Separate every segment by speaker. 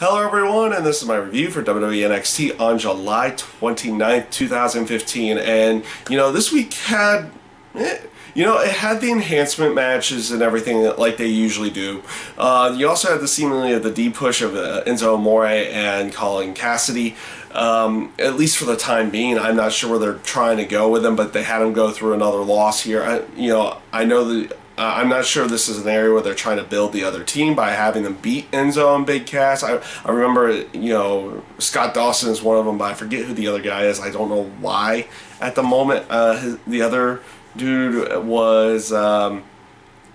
Speaker 1: Hello everyone, and this is my review for WWE NXT on July 29th, 2015. And, this week had, it had the enhancement matches and everything like they usually do. You also had the seemingly the deep push of Enzo Amore and Colin Cassidy. At least for the time being. I'm not sure where they're trying to go with them, but they had them go through another loss here. I know that I'm not sure this is an area where they're trying to build the other team by having them beat Enzo and Big Cass. I remember, Scott Dawson is one of them, but I forget who the other guy is. I don't know why at the moment. The other dude was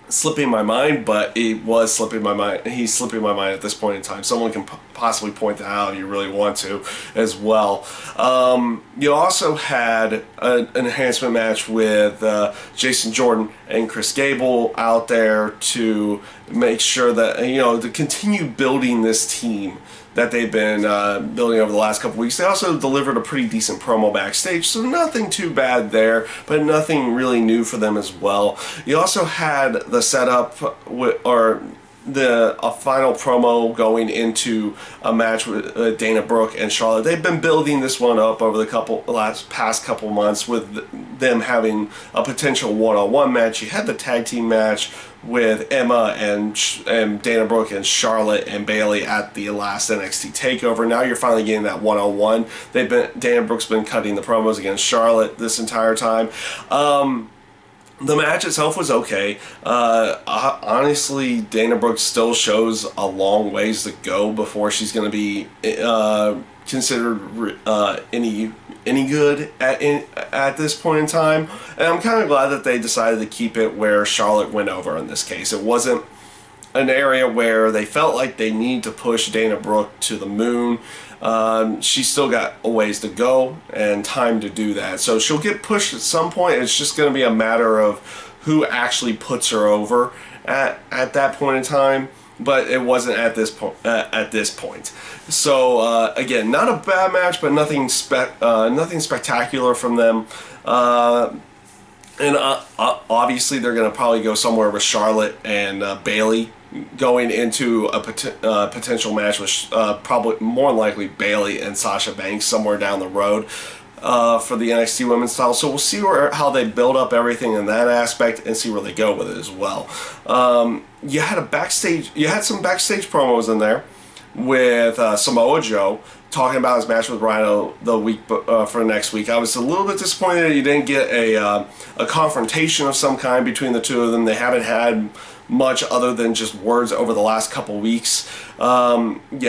Speaker 1: slipping my mind, but it was slipping my mind. He's slipping my mind at this point in time. Someone can possibly point that out if you really want to as well. You also had an enhancement match with Jason Jordan and Chris Gable out there to make sure that, to continue building this team that they've been building over the last couple weeks. They also delivered a pretty decent promo backstage, so nothing too bad there, but nothing really new for them as well. You also had the setup a final promo going into a match with Dana Brooke and Charlotte. They've been building this one up over the past couple months with them having a potential one-on-one match. You had the tag team match with Emma and Dana Brooke and Charlotte and Bayley at the last NXT takeover. Now you're finally getting that one-on-one. Dana Brooke's been cutting the promos against Charlotte this entire time. The match itself was okay. Honestly, Dana Brooke still shows a long ways to go before she's going to be considered any good at this point in time. And I'm kind of glad that they decided to keep it where Charlotte went over in this case. It wasn't an area where they felt like they need to push Dana Brooke to the moon. She's still got a ways to go and time to do that. So she'll get pushed at some point. It's just going to be a matter of who actually puts her over at that point in time. But it wasn't at this point. So again, not a bad match, but nothing spectacular from them. And obviously they're going to probably go somewhere with Charlotte and Bayley going into a potential match with probably more likely Bayley and Sasha Banks somewhere down the road for the NXT Women's title. So we'll see how they build up everything in that aspect and see where they go with it as well. You had some backstage promos in there with Samoa Joe talking about his match with Rhino the week for next week. I was a little bit disappointed that you didn't get a confrontation of some kind between the two of them. They haven't had much other than just words over the last couple weeks. You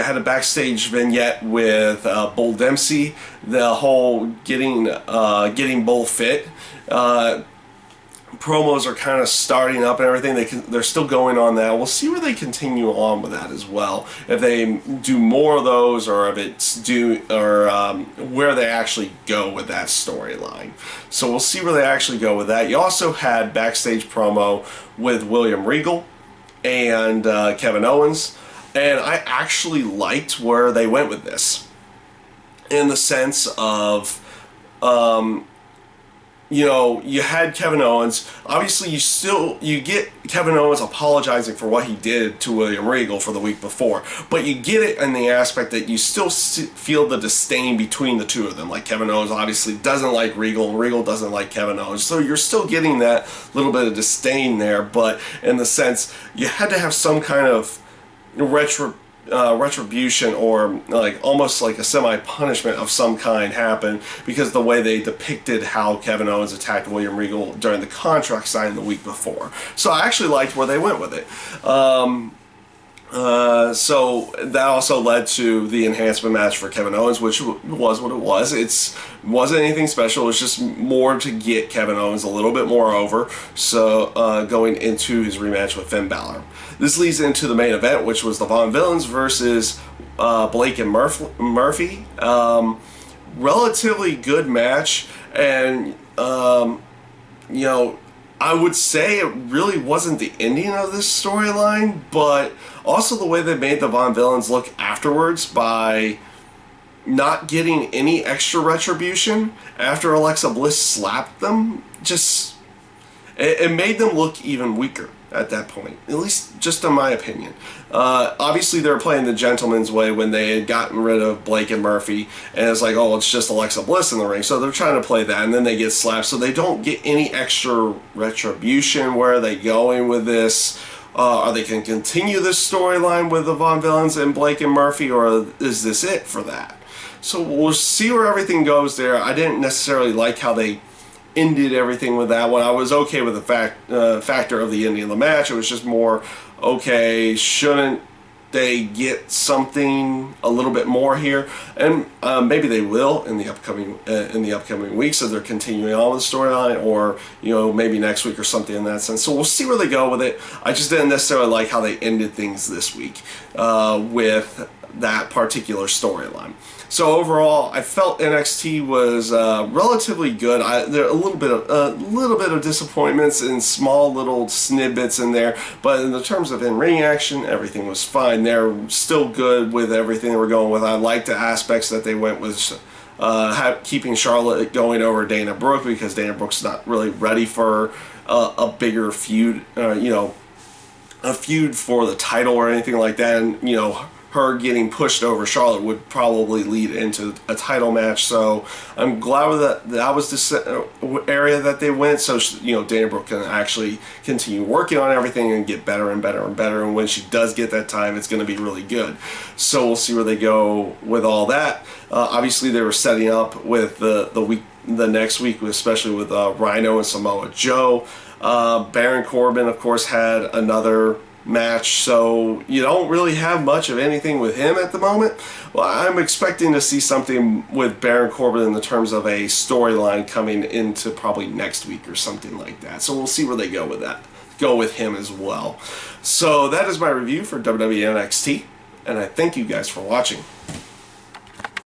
Speaker 1: had a backstage vignette with Bull Dempsey, the whole getting Bull fit. Promos are kind of starting up and everything. They're still going on that. We'll see where they continue on with that as well. If they do more of those, or if it's where they actually go with that storyline. So we'll see where they actually go with that. You also had backstage promo with William Regal and Kevin Owens, and I actually liked where they went with this, in the sense of you had Kevin Owens. Obviously, you get Kevin Owens apologizing for what he did to William Regal for the week before, but you get it in the aspect that you still feel the disdain between the two of them. Like, Kevin Owens obviously doesn't like Regal, and Regal doesn't like Kevin Owens, so you're still getting that little bit of disdain there, but in the sense, you had to have some kind of retribution, or almost like a semi-punishment of some kind happen, because the way they depicted how Kevin Owens attacked William Regal during the contract signing the week before. So I actually liked where they went with it. So that also led to the enhancement match for Kevin Owens, which was what it was. It wasn't anything special. It was just more to get Kevin Owens a little bit more over, so going into his rematch with Finn Balor. This leads into the main event, which was the Von Villains versus Blake and Murphy. Relatively good match, and I would say it really wasn't the ending of this storyline, but also the way they made the Von Villains look afterwards by not getting any extra retribution after Alexa Bliss slapped them. It made them look even weaker. at that point, at least just in my opinion. Obviously, they were playing the gentleman's way when they had gotten rid of Blake and Murphy, and it's like, oh, it's just Alexa Bliss in the ring, so they're trying to play that, and then they get slapped, so they don't get any extra retribution. Where are they going with this? Are they going to continue this storyline with the Von Villains and Blake and Murphy, or is this it for that? So we'll see where everything goes there. I didn't necessarily like how they ended everything with that one. I was okay with the factor of the ending of the match. It was just more, okay, shouldn't they get something a little bit more here? And maybe they will in the upcoming weeks, so they're continuing on with the storyline, or maybe next week or something in that sense. So we'll see where they go with it. I just didn't necessarily like how they ended things this week with that particular storyline. So overall, I felt NXT was relatively good. There are a little bit of disappointments and small little snippets in there, but in the terms of in-ring action, everything was fine. They're still good with everything they were going with. I like the aspects that they went with, keeping Charlotte going over Dana Brooke, because Dana Brooke's not really ready for a bigger feud, a feud for the title or anything like that, and her getting pushed over Charlotte would probably lead into a title match. So I'm glad that was the area that they went, so Dana Brooke can actually continue working on everything and get better and better and better, and when she does get that time, it's going to be really good. So we'll see where they go with all that. Obviously, they were setting up with the next week, especially with Rhino and Samoa Joe. Baron Corbin, of course, had another match, so you don't really have much of anything with him at the moment. Well, I'm expecting to see something with Baron Corbin in the terms of a storyline coming into probably next week or something like that. So we'll see where they go with that. Go with him as well. So that is my review for WWE NXT, and I thank you guys for watching.